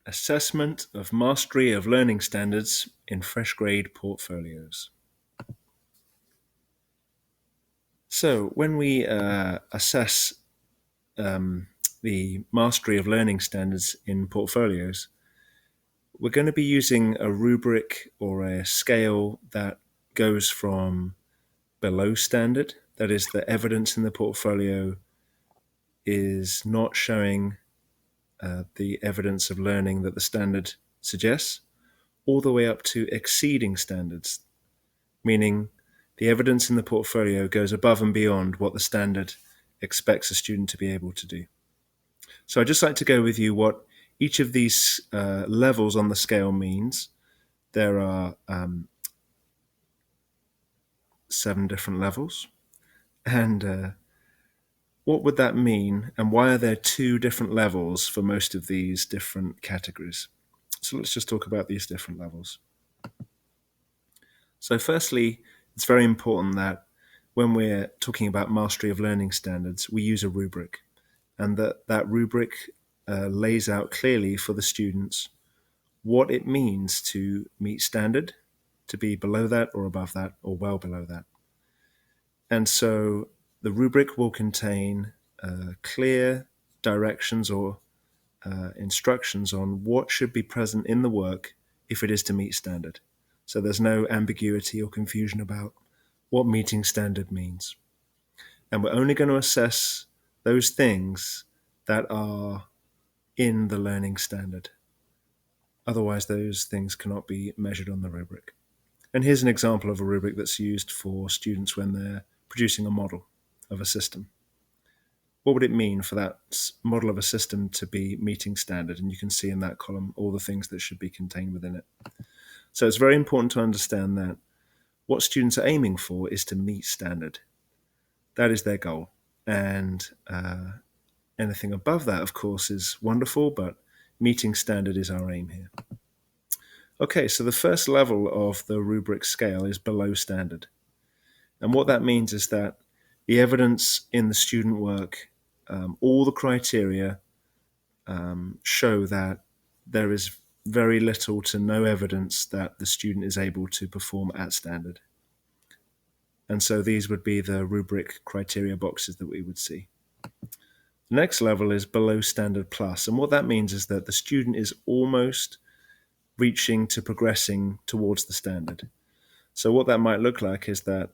Assessment of Mastery of Learning Standards in Freshgrade Portfolios. So when we assess the mastery of learning standards in portfolios, we're going to be using a rubric or a scale that goes from below standard, that is, the evidence in the portfolio is not showing the evidence of learning that the standard suggests, all the way up to exceeding standards, meaning the evidence in the portfolio goes above and beyond what the standard expects a student to be able to do. So I'd just like to go with you what each of these levels on the scale means. There are 7 different levels. And what would that mean? And why are there 2 different levels for most of these different categories? So let's just talk about these different levels. So firstly, it's very important that when we're talking about mastery of learning standards, we use a rubric, and that rubric lays out clearly for the students what it means to meet standard, to be below that or above that or well below that. And so the rubric will contain clear directions or instructions on what should be present in the work if it is to meet standard. So there's no ambiguity or confusion about what meeting standard means. And we're only going to assess those things that are in the learning standard. Otherwise, those things cannot be measured on the rubric. And here's an example of a rubric that's used for students when they're producing a model of a system. What would it mean for that model of a system to be meeting standard? And you can see in that column all the things that should be contained within it. So it's very important to understand that what students are aiming for is to meet standard. That is their goal. And anything above that, of course, is wonderful, but meeting standard is our aim here. Okay, so the first level of the rubric scale is below standard. And what that means is that the evidence in the student work, all the criteria show that there is very little to no evidence that the student is able to perform at standard. And so these would be the rubric criteria boxes that we would see. The next level is below standard plus. And what that means is that the student is almost reaching to progressing towards the standard. So what that might look like is that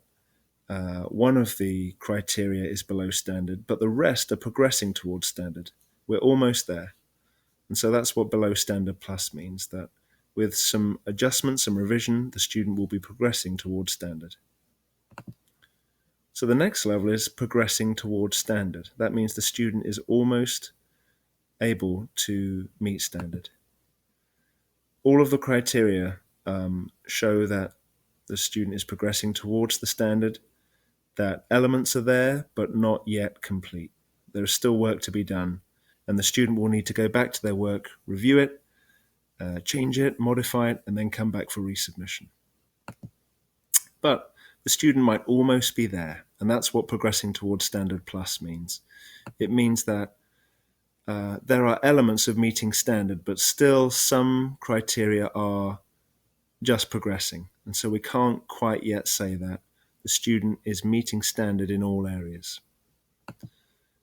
one of the criteria is below standard, but the rest are progressing towards standard. We're almost there. And so that's what below standard plus means, that with some adjustments and revision, the student will be progressing towards standard. So the next level is progressing towards standard. That means the student is almost able to meet standard. All of the criteria show that the student is progressing towards the standard, that elements are there, but not yet complete. There is still work to be done, and the student will need to go back to their work, review it, change it, modify it, and then come back for resubmission. But the student might almost be there, and that's what progressing towards standard plus means. It means that there are elements of meeting standard, but still some criteria are just progressing. And so we can't quite yet say that the student is meeting standard in all areas.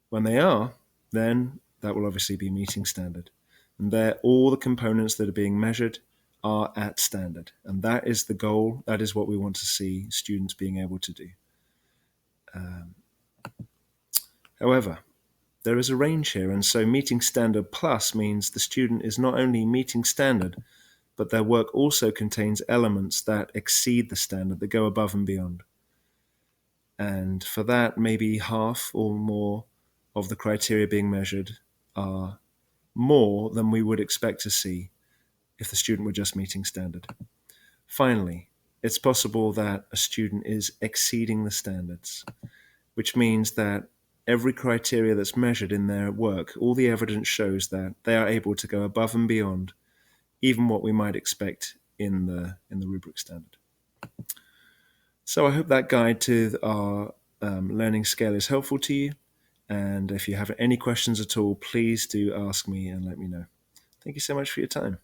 When they are, then that will obviously be meeting standard. And there, all the components that are being measured are at standard. And that is the goal. That is what we want to see students being able to do. However, there is a range here. And so meeting standard plus means the student is not only meeting standard, but their work also contains elements that exceed the standard, that go above and beyond. And for that, maybe half or more of the criteria being measured are more than we would expect to see if the student were just meeting standard. Finally, it's possible that a student is exceeding the standards, which means that every criteria that's measured in their work, all the evidence shows that they are able to go above and beyond even what we might expect in the rubric standard. So I hope that guide to our learning scale is helpful to you. And if you have any questions at all, please do ask me and let me know. Thank you so much for your time.